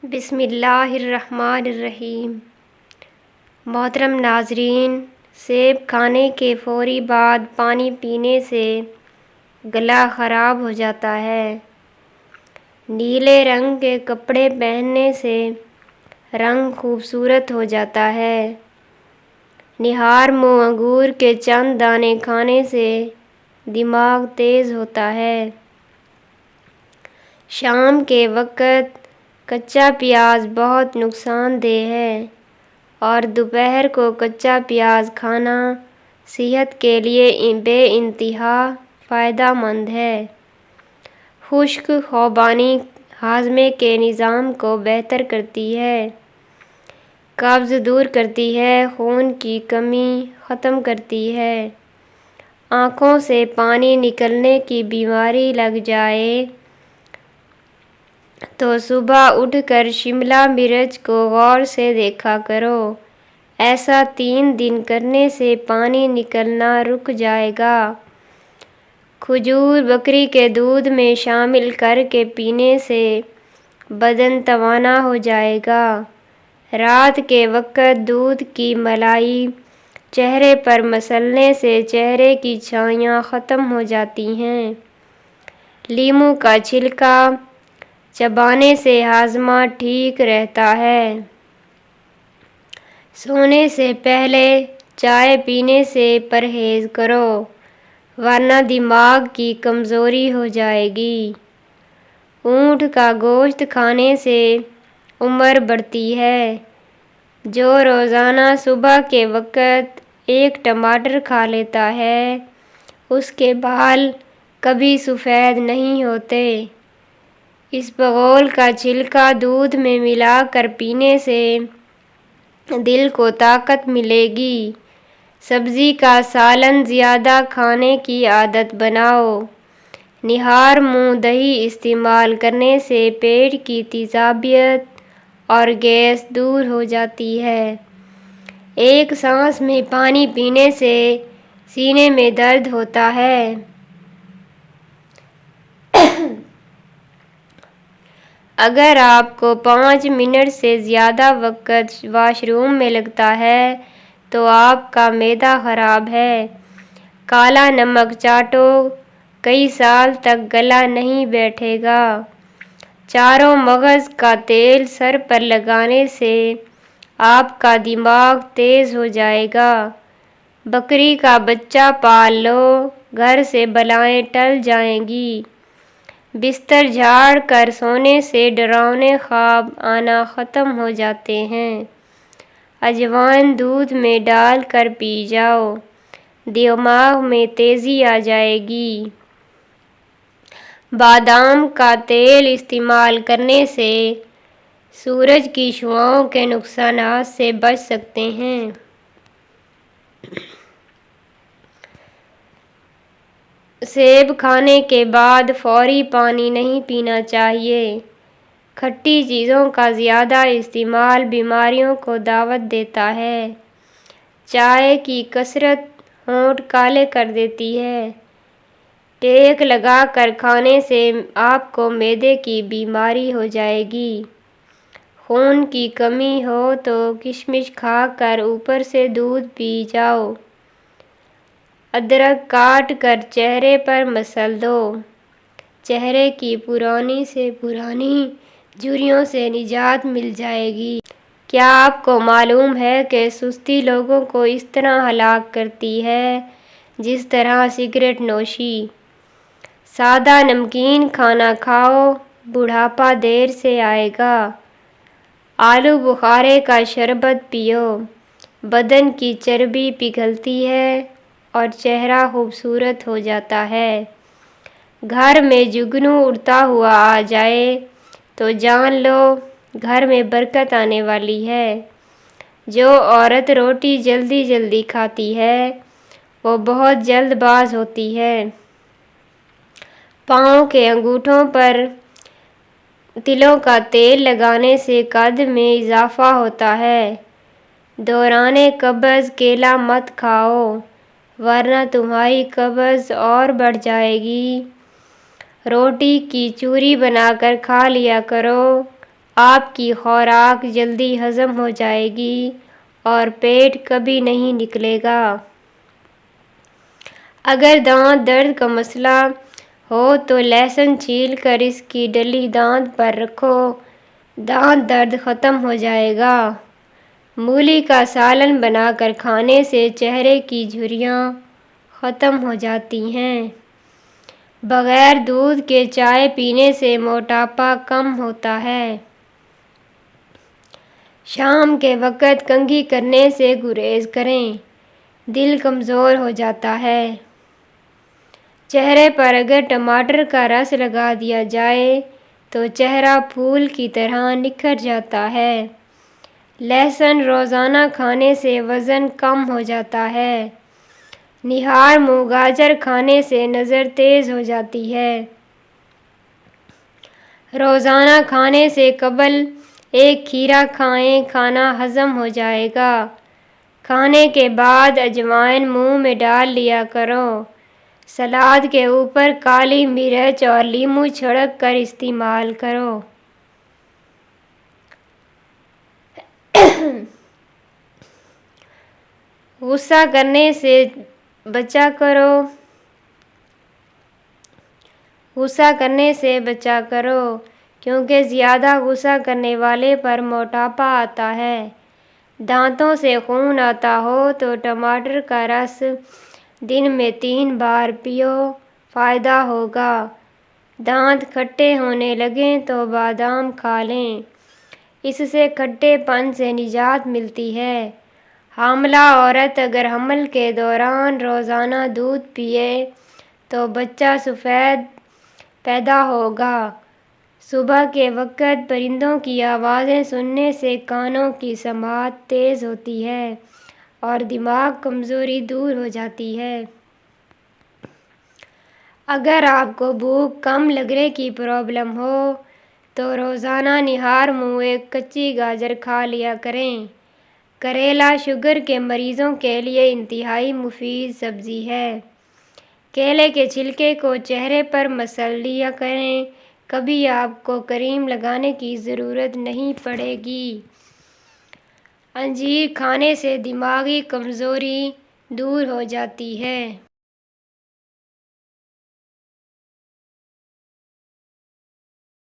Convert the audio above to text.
بسم اللہ الرحمن الرحیم۔ محترم ناظرین، سیب کھانے کے فوری بعد پانی پینے سے گلا خراب ہو جاتا ہے۔ نیلے رنگ کے کپڑے پہننے سے رنگ خوبصورت ہو جاتا ہے۔ نہار منہ انگور کے چند دانے کھانے سے دماغ تیز ہوتا ہے۔ شام کے وقت کچا پیاز بہت نقصان دہ ہے اور دوپہر کو کچا پیاز کھانا صحت کے لیے بے انتہا فائدہ مند ہے۔ خشک خوبانی ہاضمے کے نظام کو بہتر کرتی ہے، قبض دور کرتی ہے، خون کی کمی ختم کرتی ہے۔ آنکھوں سے پانی نکلنے کی بیماری لگ جائے تو صبح اٹھ کر شملہ مرچ کو غور سے دیکھا کرو۔ ایسا 3 دن کرنے سے پانی نکلنا رک جائے گا۔ کھجور بکری کے دودھ میں شامل کر کے پینے سے بدن توانا ہو جائے گا۔ رات کے وقت دودھ کی ملائی چہرے پر مسلنے سے چہرے کی چھائیاں ختم ہو جاتی ہیں۔ لیموں کا چھلکا چبانے سے ہاضمہ ٹھیک رہتا ہے۔ سونے سے پہلے چائے پینے سے پرہیز کرو ورنہ دماغ کی کمزوری ہو جائے گی۔ اونٹ کا گوشت کھانے سے عمر بڑھتی ہے۔ جو روزانہ صبح کے وقت 1 ٹماٹر کھا لیتا ہے اس کے بال کبھی سفید نہیں ہوتے۔ اسبغول کا چھلکا دودھ میں ملا کر پینے سے دل کو طاقت ملے گی۔ سبزی کا سالن زیادہ کھانے کی عادت بناؤ۔ نہار منہ دہی استعمال کرنے سے پیٹ کی تیزابیت اور گیس دور ہو جاتی ہے۔ ایک سانس میں پانی پینے سے سینے میں درد ہوتا ہے۔ اگر آپ کو 5 منٹ سے زیادہ وقت واش روم میں لگتا ہے تو آپ کا معدہ خراب ہے۔ کالا نمک چاٹو، کئی سال تک گلا نہیں بیٹھے گا۔ چاروں مغز کا تیل سر پر لگانے سے آپ کا دماغ تیز ہو جائے گا۔ بکری کا بچہ پال لو، گھر سے بلائیں ٹل جائیں گی۔ بستر جھاڑ کر سونے سے ڈراؤنے خواب آنا ختم ہو جاتے ہیں۔ اجوائن دودھ میں ڈال کر پی جاؤ، دماغ میں تیزی آ جائے گی۔ بادام کا تیل استعمال کرنے سے سورج کی شعاعوں کے نقصانات سے بچ سکتے ہیں۔ سیب کھانے کے بعد فوری پانی نہیں پینا چاہیے۔ کھٹی چیزوں کا زیادہ استعمال بیماریوں کو دعوت دیتا ہے۔ چائے کی کثرت ہونٹ کالے کر دیتی ہے۔ ٹیک لگا کر کھانے سے آپ کو معدے کی بیماری ہو جائے گی۔ خون کی کمی ہو تو کشمش کھا کر اوپر سے دودھ پی جاؤ۔ ادرک کاٹ کر چہرے پر مسل دو، چہرے کی پرانی سے پرانی جھریوں سے نجات مل جائے گی۔ کیا آپ کو معلوم ہے کہ سستی لوگوں کو اس طرح ہلاک کرتی ہے جس طرح سگریٹ نوشی؟ سادہ نمکین کھانا کھاؤ، بڑھاپا دیر سے آئے گا۔ آلو بخارے کا شربت پیو، بدن کی چربی پگھلتی ہے اور چہرہ خوبصورت ہو جاتا ہے۔ گھر میں جگنو اڑتا ہوا آ جائے تو جان لو گھر میں برکت آنے والی ہے۔ جو عورت روٹی جلدی جلدی کھاتی ہے وہ بہت جلد باز ہوتی ہے۔ پاؤں کے انگوٹھوں پر تلوں کا تیل لگانے سے قد میں اضافہ ہوتا ہے۔ دوران قبض کیلا مت کھاؤ ورنہ تمہاری قبض اور بڑھ جائے گی۔ روٹی کی چوری بنا کر کھا لیا کرو، آپ کی خوراک جلدی ہضم ہو جائے گی اور پیٹ کبھی نہیں نکلے گا۔ اگر دانت درد کا مسئلہ ہو تو لہسن چھیل کر اس کی ڈلی دانت پر رکھو، دانت درد ختم ہو جائے گا۔ مولی کا سالن بنا کر کھانے سے چہرے کی جھریاں ختم ہو جاتی ہیں۔ بغیر دودھ کے چائے پینے سے موٹاپا کم ہوتا ہے۔ شام کے وقت کنگھی کرنے سے گریز کریں، دل کمزور ہو جاتا ہے۔ چہرے پر اگر ٹماٹر کا رس لگا دیا جائے تو چہرہ پھول کی طرح نکھر جاتا ہے۔ لہسن روزانہ کھانے سے وزن کم ہو جاتا ہے۔ نہار منہ گاجر کھانے سے نظر تیز ہو جاتی ہے۔ روزانہ کھانے سے قبل ایک کھیرا کھائیں، کھانا ہضم ہو جائے گا۔ کھانے کے بعد اجوائن منہ میں ڈال لیا کرو۔ سلاد کے اوپر کالی مرچ اور لیموں چھڑک کر استعمال کرو۔ غصہ کرنے سے بچا کرو۔ غصہ کرنے سے بچا کرو کیونکہ زیادہ غصہ کرنے والے پر موٹاپا آتا ہے۔ دانتوں سے خون آتا ہو تو ٹماٹر کا رس دن میں 3 بار پیو، فائدہ ہوگا۔ دانت کھٹے ہونے لگیں تو بادام کھا لیں، اس سے کھٹے پن سے نجات ملتی ہے۔ حاملہ عورت اگر حمل کے دوران روزانہ دودھ پیے تو بچہ سفید پیدا ہوگا۔ صبح کے وقت پرندوں کی آوازیں سننے سے کانوں کی سماعت تیز ہوتی ہے اور دماغ کمزوری دور ہو جاتی ہے۔ اگر آپ کو بھوک کم لگنے کی پرابلم ہو تو روزانہ نہار منہ ایک کچی گاجر کھا لیا کریں۔ کریلا شوگر کے مریضوں کے لیے انتہائی مفید سبزی ہے۔ کیلے کے چھلکے کو چہرے پر مسل لیا کریں، کبھی آپ کو کریم لگانے کی ضرورت نہیں پڑے گی۔ انجیر کھانے سے دماغی کمزوری دور ہو جاتی ہے۔